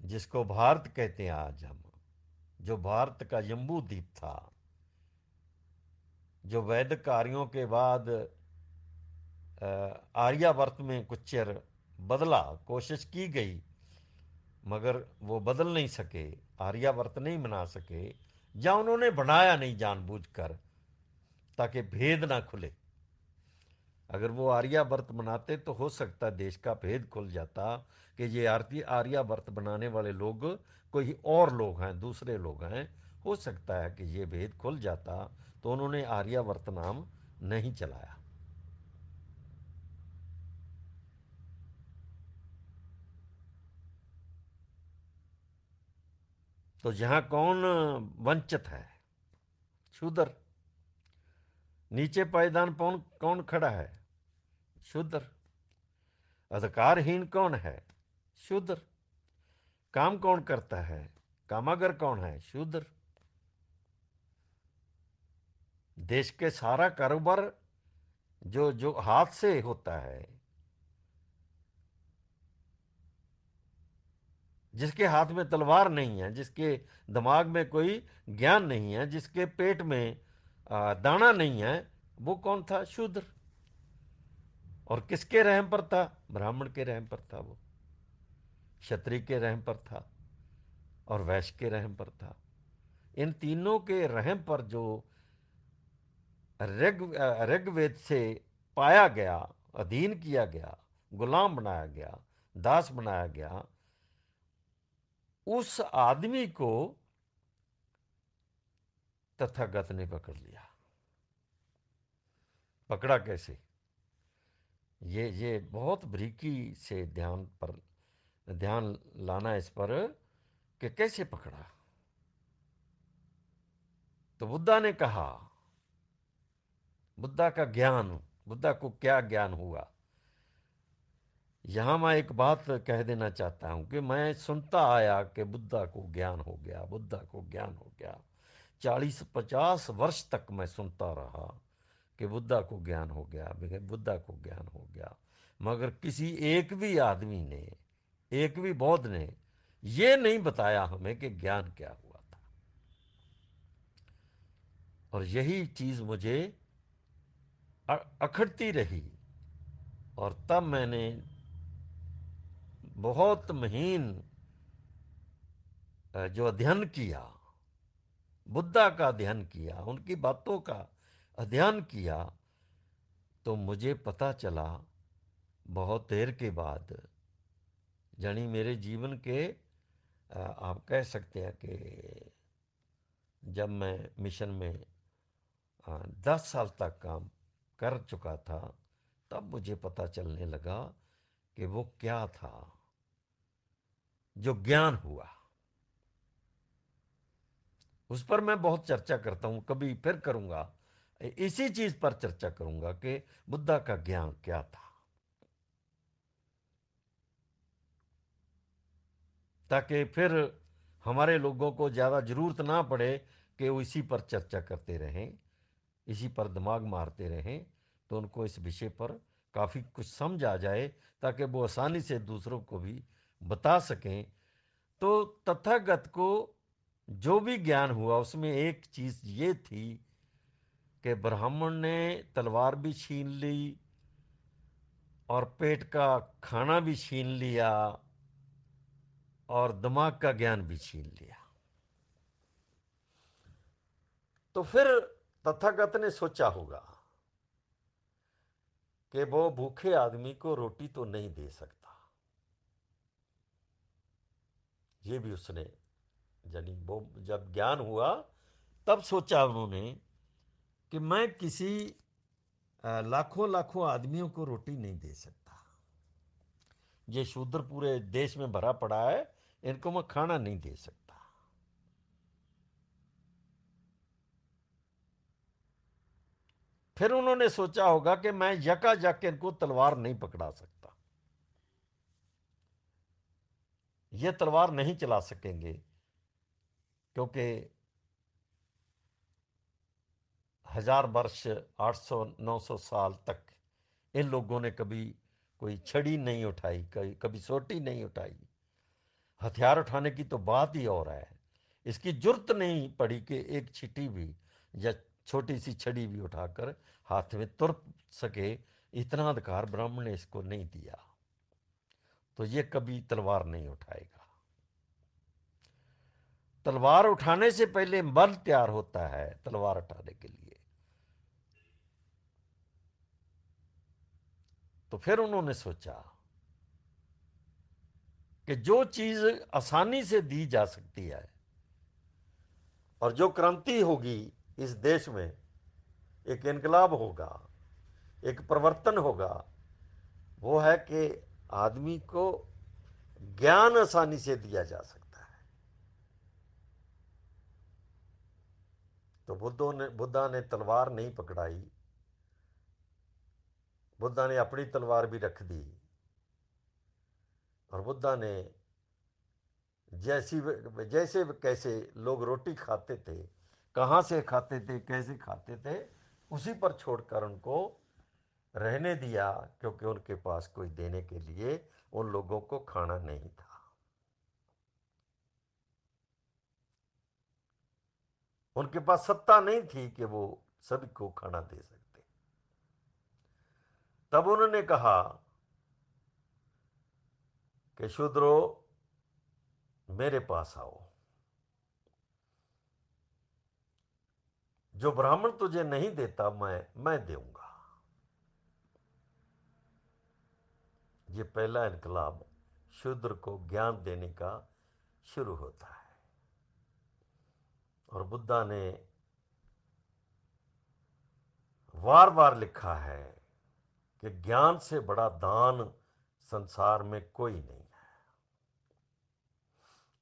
जिसको भारत कहते हैं आज हम, जो भारत का जम्बू द्वीप था, जो वैदिक कार्यों के बाद आर्यावर्त में कुछ चिर बदला, कोशिश की गई, मगर वो बदल नहीं सके, आर्यावर्त नहीं बना सके, या उन्होंने बनाया नहीं जानबूझकर ताकि भेद ना खुले। अगर वो आर्यावर्त बनाते तो हो सकता देश का भेद खुल जाता कि ये आर्यावर्त बनाने वाले लोग कोई और लोग हैं, दूसरे लोग हैं, हो सकता है कि ये भेद खुल जाता। तो उन्होंने आर्यावर्त नाम नहीं चलाया। तो यहाँ कौन वंचित है? शूद्र। नीचे पायदान कौन कौन खड़ा है? शूद्र। अधिकारहीन कौन है? शूद्र। काम कौन करता है? कामागर कौन है? शूद्र। देश के सारा कारोबार जो जो हाथ से होता है, जिसके हाथ में तलवार नहीं है, जिसके दिमाग में कोई ज्ञान नहीं है, जिसके पेट में दाना नहीं है, वो कौन था? शूद्र। और किसके रहम पर था? ब्राह्मण के रहम पर था, वो क्षत्रिय के रहम पर था, और वैश्य के रहम पर था। इन तीनों के रहम पर जो ऋग्वेद से पाया गया, अधीन किया गया, गुलाम बनाया गया, दास बनाया गया, उस आदमी को तथागत ने पकड़ लिया। पकड़ा कैसे? ये बहुत बारीकी से ध्यान लाना इस पर कि कैसे पकड़ा। तो बुद्धा ने कहा, बुद्धा का ज्ञान, बुद्धा को क्या ज्ञान हुआ? यहां मैं एक बात कह देना चाहता हूं कि मैं सुनता आया कि बुद्धा को ज्ञान हो गया, बुद्धा को ज्ञान हो गया। 40-50 वर्ष तक मैं सुनता रहा कि बुद्धा को ज्ञान हो गया, बुद्धा को ज्ञान हो गया। मगर किसी एक भी आदमी ने, एक भी बौद्ध ने ये नहीं बताया हमें कि ज्ञान क्या हुआ था। और यही चीज मुझे अखड़ती रही। और तब मैंने बहुत महीन जो अध्ययन किया, बुद्धा का अध्ययन किया, उनकी बातों का अध्ययन किया, तो मुझे पता चला बहुत देर के बाद, यानी मेरे जीवन के आप कह सकते हैं कि जब मैं मिशन में 10 साल तक काम कर चुका था, तब मुझे पता चलने लगा कि वो क्या था जो ज्ञान हुआ। उस पर मैं बहुत चर्चा करता हूं, कभी फिर करूंगा। इसी चीज पर चर्चा करूंगा कि बुद्धा का ज्ञान क्या था, ताकि फिर हमारे लोगों को ज़्यादा ज़रूरत ना पड़े कि वो इसी पर चर्चा करते रहें, इसी पर दिमाग मारते रहें। तो उनको इस विषय पर काफ़ी कुछ समझ आ जाए, ताकि वो आसानी से दूसरों को भी बता सकें। तो तथागत को जो भी ज्ञान हुआ उसमें एक चीज़ ये थी कि ब्राह्मण ने तलवार भी छीन ली और पेट का खाना भी छीन लिया और दिमाग का ज्ञान भी छीन लिया। तो फिर तथागत ने सोचा होगा कि वो भूखे आदमी को रोटी तो नहीं दे सकता। ये भी उसने, यानी वो जब ज्ञान हुआ तब सोचा उन्होंने कि मैं किसी लाखों लाखों आदमियों को रोटी नहीं दे सकता। ये शूद्र पूरे देश में भरा पड़ा है, इनको मैं खाना नहीं दे सकता। फिर उन्होंने सोचा होगा कि मैं यका यक इनको तलवार नहीं पकड़ा सकता, ये तलवार नहीं चला सकेंगे, क्योंकि 1000 वर्ष, 800 900 साल तक इन लोगों ने कभी कोई छड़ी नहीं उठाई, कभी सोटी नहीं उठाई। हथियार उठाने की तो बात ही और है। इसकी जरूरत नहीं पड़ी कि एक छिटी भी या छोटी सी छड़ी भी उठाकर हाथ में तुर सके, इतना अधिकार ब्राह्मण ने इसको नहीं दिया। तो ये कभी तलवार नहीं उठाएगा। तलवार उठाने से पहले बल तैयार होता है तलवार उठाने के लिए। तो फिर उन्होंने सोचा कि जो चीज आसानी से दी जा सकती है और जो क्रांति होगी इस देश में, एक इनकलाब होगा, एक परिवर्तन होगा, वो है कि आदमी को ज्ञान आसानी से दिया जा सकता है। तो बुद्धा ने तलवार नहीं पकड़ाई, बुद्धा ने अपनी तलवार भी रख दी। और बुद्धा ने जैसी जैसे कैसे लोग रोटी खाते थे, कहाँ से खाते थे, कैसे खाते थे, उसी पर छोड़कर उनको रहने दिया, क्योंकि उनके पास कोई देने के लिए उन लोगों को खाना नहीं था। उनके पास सत्ता नहीं थी कि वो सभी को खाना दे सकते। तब उन्होंने कहा कि शूद्रो, मेरे पास आओ, जो ब्राह्मण तुझे नहीं देता मैं दूंगा। ये पहला इनकलाब शूद्र को ज्ञान देने का शुरू होता है। और बुद्धा ने बार बार लिखा है कि ज्ञान से बड़ा दान संसार में कोई नहीं है।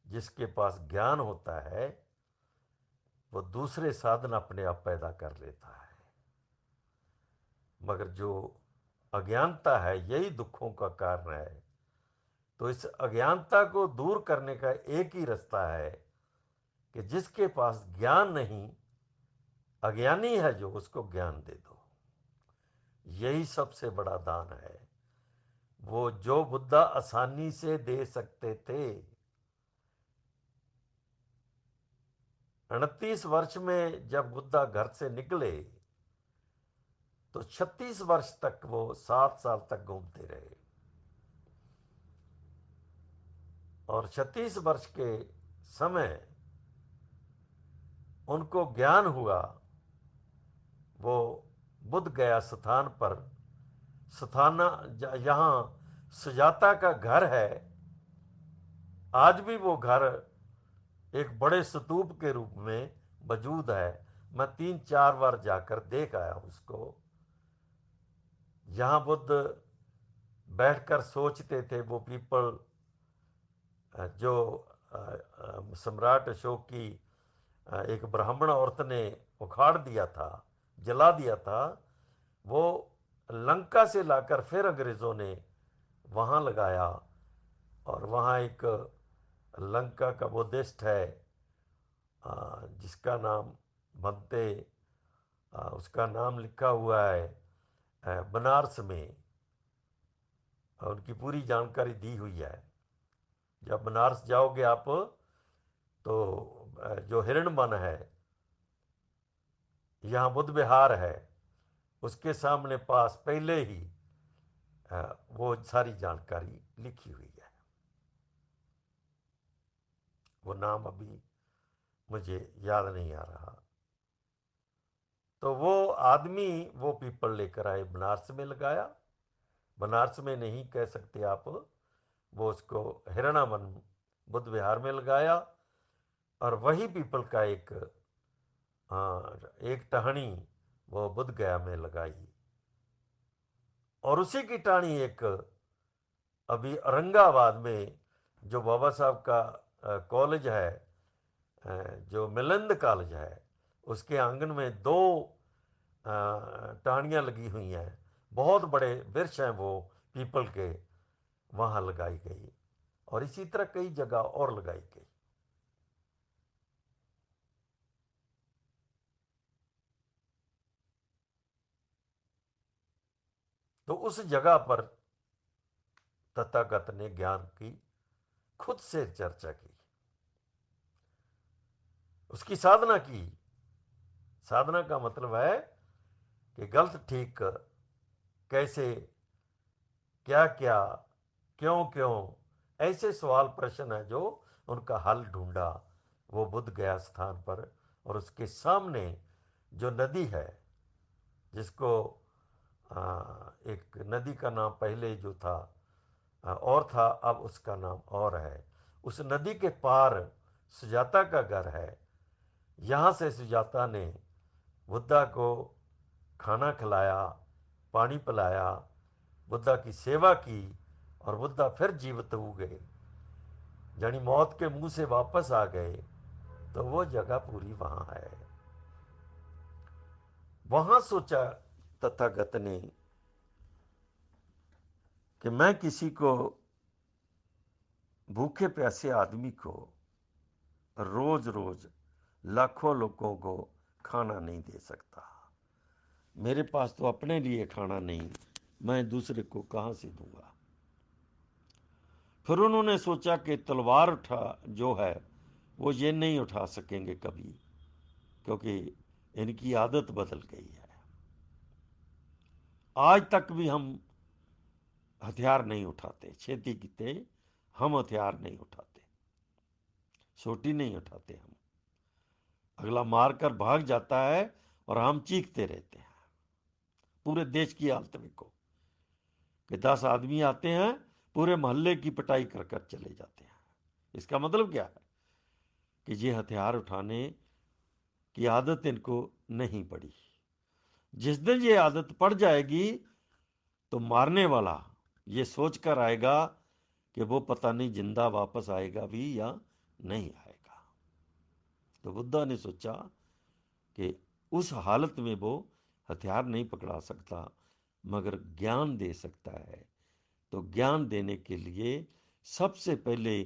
जिसके पास ज्ञान होता है वो दूसरे साधन अपने आप पैदा कर लेता है। मगर जो अज्ञानता है यही दुखों का कारण है। तो इस अज्ञानता को दूर करने का एक ही रास्ता है कि जिसके पास ज्ञान नहीं, अज्ञानी है जो, उसको ज्ञान दे दो। यही सबसे बड़ा दान है, वो जो बुद्धा आसानी से दे सकते थे। 38 वर्ष में जब बुद्धा घर से निकले तो 36 वर्ष तक वो 7 साल तक घूमते रहे। और 36 वर्ष के समय उनको ज्ञान हुआ। वो बुद्ध गया स्थान पर स्थाना यहाँ सुजाता का घर है, आज भी वो घर एक बड़े स्तूप के रूप में मौजूद है। मैं 3-4 बार जाकर देख आया उसको। यहाँ बुद्ध बैठकर सोचते थे। वो पीपल जो सम्राट अशोक की एक ब्राह्मण औरत ने उखाड़ दिया था, जला दिया था, वो लंका से लाकर फिर अंग्रेज़ों ने वहाँ लगाया। और वहाँ एक लंका का बुद्धिस्ट है, जिसका नाम भंते, उसका नाम लिखा हुआ है बनारस में, और उनकी पूरी जानकारी दी हुई है। जब बनारस जाओगे आप तो जो हिरण वन है, यहाँ बुद्ध विहार है, उसके सामने पास पहले ही वो सारी जानकारी लिखी हुई है। वो नाम अभी मुझे याद नहीं आ रहा। तो वो आदमी वो पीपल लेकर आए, बनारस में लगाया। बनारस में नहीं कह सकते आप, वो उसको हिरणावन बुद्ध विहार में लगाया। और वही पीपल का एक टहनी वो बुद्ध गया में लगाई। और उसी की टहनी एक अभी औरंगाबाद में जो बाबा साहब का कॉलेज है, जो मिलिंद कॉलेज है, उसके आंगन में दो टहनियाँ लगी हुई हैं। बहुत बड़े वृक्ष हैं वो पीपल के, वहाँ लगाई गई। और इसी तरह कई जगह और लगाई गई। तो उस जगह पर तथागत ने ज्ञान की खुद से चर्चा की, उसकी साधना की। साधना का मतलब है कि गलत ठीक कैसे, क्या क्या, क्यों क्यों, ऐसे सवाल प्रश्न है जो उनका हल ढूंढा वो बुद्ध गया स्थान पर। और उसके सामने जो नदी है, जिसको एक नदी का नाम पहले जो था और था, अब उसका नाम और है। उस नदी के पार सुजाता का घर है। यहाँ से सुजाता ने बुद्धा को खाना खिलाया, पानी पिलाया, बुद्धा की सेवा की, और बुद्धा फिर जीवित हो गए, यानी मौत के मुंह से वापस आ गए। तो वो जगह पूरी वहाँ है। वहाँ सोचा तथागत ने कि मैं किसी को, भूखे प्यासे आदमी को, रोज रोज लाखों लोगों को खाना नहीं दे सकता। मेरे पास तो अपने लिए खाना नहीं, मैं दूसरे को कहाँ से दूंगा। फिर उन्होंने सोचा कि तलवार उठा जो है वो ये नहीं उठा सकेंगे कभी, क्योंकि इनकी आदत बदल गई है। आज तक भी हम हथियार नहीं उठाते, खेती कीते हम हथियार नहीं उठाते, सोटी नहीं उठाते हम। अगला मारकर भाग जाता है और हम चीखते रहते हैं। पूरे देश की हालत देखो कि 10 आदमी आते हैं, पूरे मोहल्ले की पिटाई कर कर चले जाते हैं। इसका मतलब क्या है कि ये हथियार उठाने की आदत इनको नहीं पड़ी। जिस दिन ये आदत पड़ जाएगी तो मारने वाला ये सोच कर आएगा कि वो पता नहीं जिंदा वापस आएगा भी या नहीं आएगा। तो बुद्धा ने सोचा कि उस हालत में वो हथियार नहीं पकड़ा सकता, मगर ज्ञान दे सकता है। तो ज्ञान देने के लिए सबसे पहले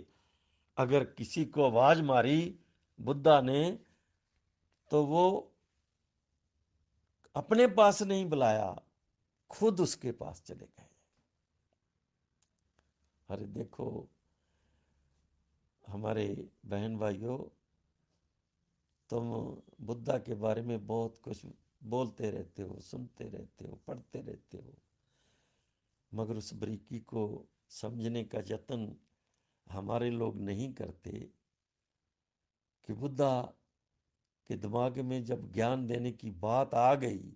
अगर किसी को आवाज मारी बुद्धा ने, तो वो अपने पास नहीं बुलाया, खुद उसके पास चले गए। अरे देखो हमारे बहन भाइयों, तुम बुद्धा के बारे में बहुत कुछ बोलते रहते हो, सुनते रहते हो, पढ़ते रहते हो, मगर उस बारीकी को समझने का यत्न हमारे लोग नहीं करते कि बुद्धा के दिमाग में जब ज्ञान देने की बात आ गई,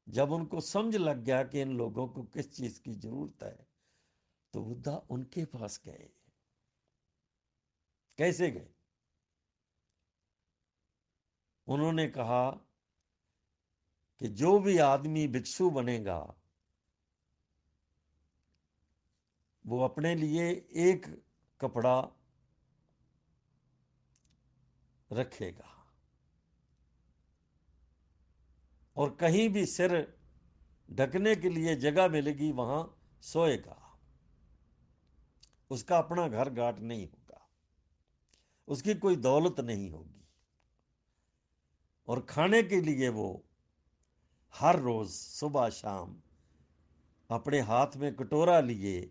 जब उनको समझ लग गया कि इन लोगों को किस चीज की जरूरत है, तो बुद्धा उनके पास गए। कैसे गए? उन्होंने कहा कि जो भी आदमी भिक्षु बनेगा वो अपने लिए एक कपड़ा रखेगा और कहीं भी सिर ढकने के लिए जगह मिलेगी वहां सोएगा। उसका अपना घर घाट नहीं होगा, उसकी कोई दौलत नहीं होगी, और खाने के लिए वो हर रोज सुबह शाम अपने हाथ में कटोरा लिए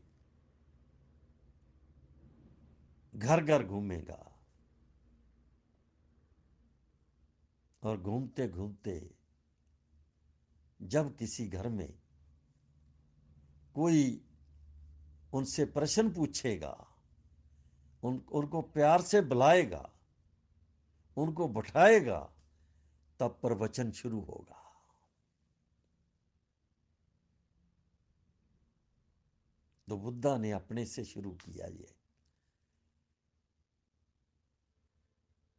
घर घर घूमेगा। और घूमते घूमते जब किसी घर में कोई उनसे प्रश्न पूछेगा, उनको प्यार से बुलाएगा, उनको बैठाएगा, तब प्रवचन शुरू होगा। तो बुद्धा ने अपने से शुरू किया। ये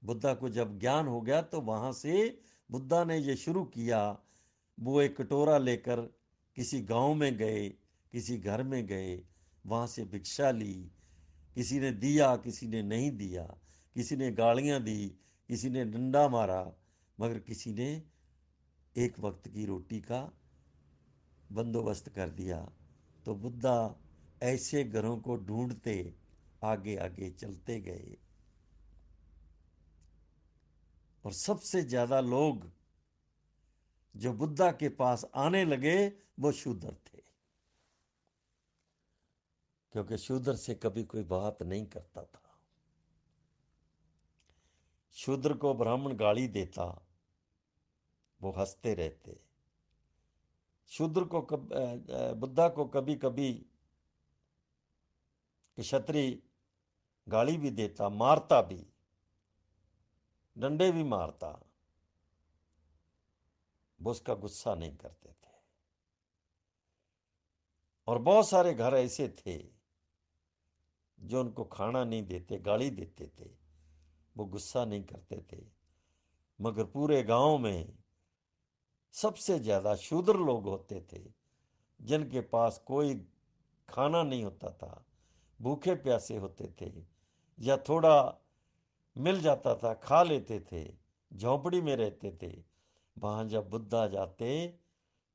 बुद्धा को जब ज्ञान हो गया तो वहां से बुद्धा ने ये शुरू किया। वो एक कटोरा लेकर किसी गांव में गए, किसी घर में गए, वहां से भिक्षा ली। किसी ने दिया, किसी ने नहीं दिया, किसी ने गालियां दी, किसी ने डंडा मारा, मगर किसी ने एक वक्त की रोटी का बंदोबस्त कर दिया। तो बुद्धा ऐसे घरों को ढूंढते आगे आगे चलते गए, और सबसे ज्यादा लोग जो बुद्धा के पास आने लगे वो शूद्र थे, क्योंकि शूद्र से कभी कोई बात नहीं करता था। शूद्र को ब्राह्मण गाली देता, वो हंसते रहते। शूद्र को बुद्धा को कभी कभी क्षत्रिय गाली भी देता, मारता भी, डंडे भी मारता, वो उसका गुस्सा नहीं करते थे। और बहुत सारे घर ऐसे थे जो उनको खाना नहीं देते, गाली देते थे, वो गुस्सा नहीं करते थे। मगर पूरे गांव में सबसे ज्यादा शूद्र लोग होते थे, जिनके पास कोई खाना नहीं होता था, भूखे प्यासे होते थे, या थोड़ा मिल जाता था खा लेते थे, झोंपड़ी में रहते थे। वहां जब बुद्धा जाते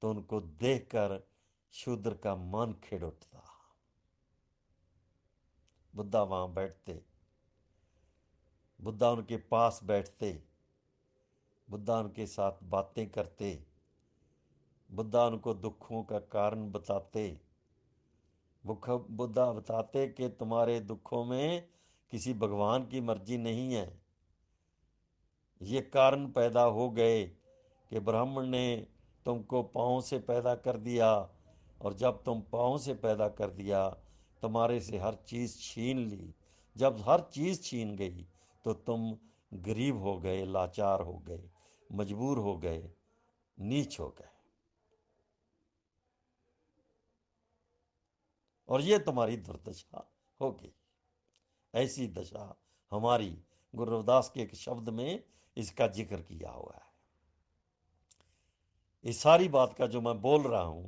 तो उनको देखकर शूद्र का मन खिड़ उठता। बुद्धा वहां बैठते, बुद्धा उनके पास बैठते, बुद्धा उनके साथ बातें करते, बुद्धा उनको दुखों का कारण बताते। बुद्धा बताते कि तुम्हारे दुखों में किसी भगवान की मर्जी नहीं है। ये कारण पैदा हो गए कि ब्राह्मण ने तुमको पाँव से पैदा कर दिया, और जब तुम पाँव से पैदा कर दिया तुम्हारे से हर चीज़ छीन ली। जब हर चीज़ छीन गई तो तुम गरीब हो गए, लाचार हो गए, मजबूर हो गए, नीच हो गए, और ये तुम्हारी दुर्दशा होगी। ऐसी दशा हमारी, गुरु रविदास के एक शब्द में इसका जिक्र किया हुआ है। इस सारी बात का जो मैं बोल रहा हूं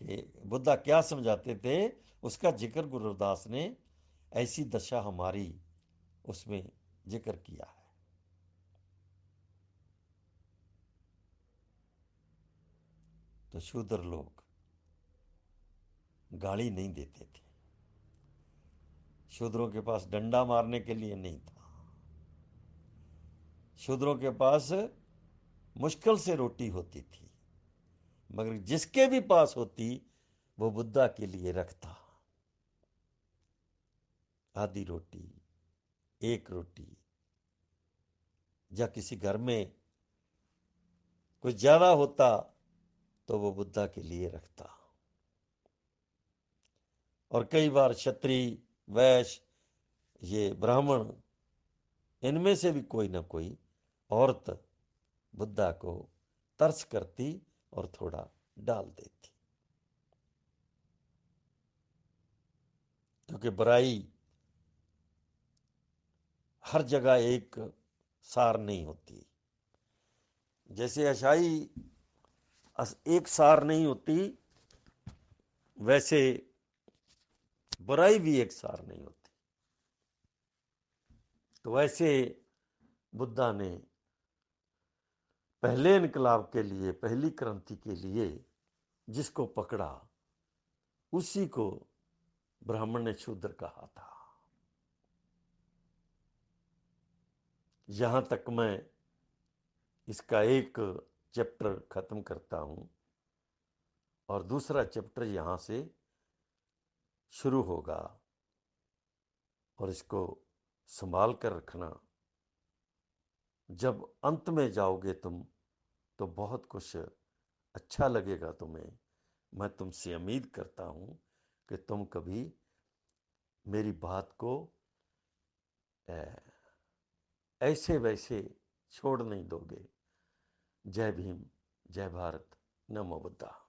कि बुद्धा क्या समझाते थे, उसका जिक्र गुरु रविदास ने ऐसी दशा हमारी उसमें जिक्र किया है। तो शूद्र लोग गाली नहीं देते थे, शूद्रों के पास डंडा मारने के लिए नहीं था, शूद्रों के पास मुश्किल से रोटी होती थी, मगर जिसके भी पास होती वो बुद्धा के लिए रखता। आधी रोटी, एक रोटी, या किसी घर में कुछ ज्यादा होता तो वो बुद्धा के लिए रखता। और कई बार क्षत्रिय, वैश्य, ये ब्राह्मण, इनमें से भी कोई ना कोई औरत बुद्धा को तरस करती और थोड़ा डाल देती, क्योंकि बुराई हर जगह एक सार नहीं होती। जैसे अच्छाई एक सार नहीं होती, वैसे बुराई भी एक सार नहीं होती। तो वैसे बुद्धा ने पहले इनकलाब के लिए, पहली क्रांति के लिए जिसको पकड़ा, उसी को ब्राह्मण ने शूद्र कहा था। यहां तक मैं इसका एक चैप्टर खत्म करता हूं और दूसरा चैप्टर यहां से शुरू होगा, और इसको संभाल कर रखना। जब अंत में जाओगे तुम, तो बहुत कुछ अच्छा लगेगा तुम्हें। मैं तुमसे उम्मीद करता हूं कि तुम कभी मेरी बात को ऐसे वैसे छोड़ नहीं दोगे। जय भीम, जय भारत, नमो बुद्धा।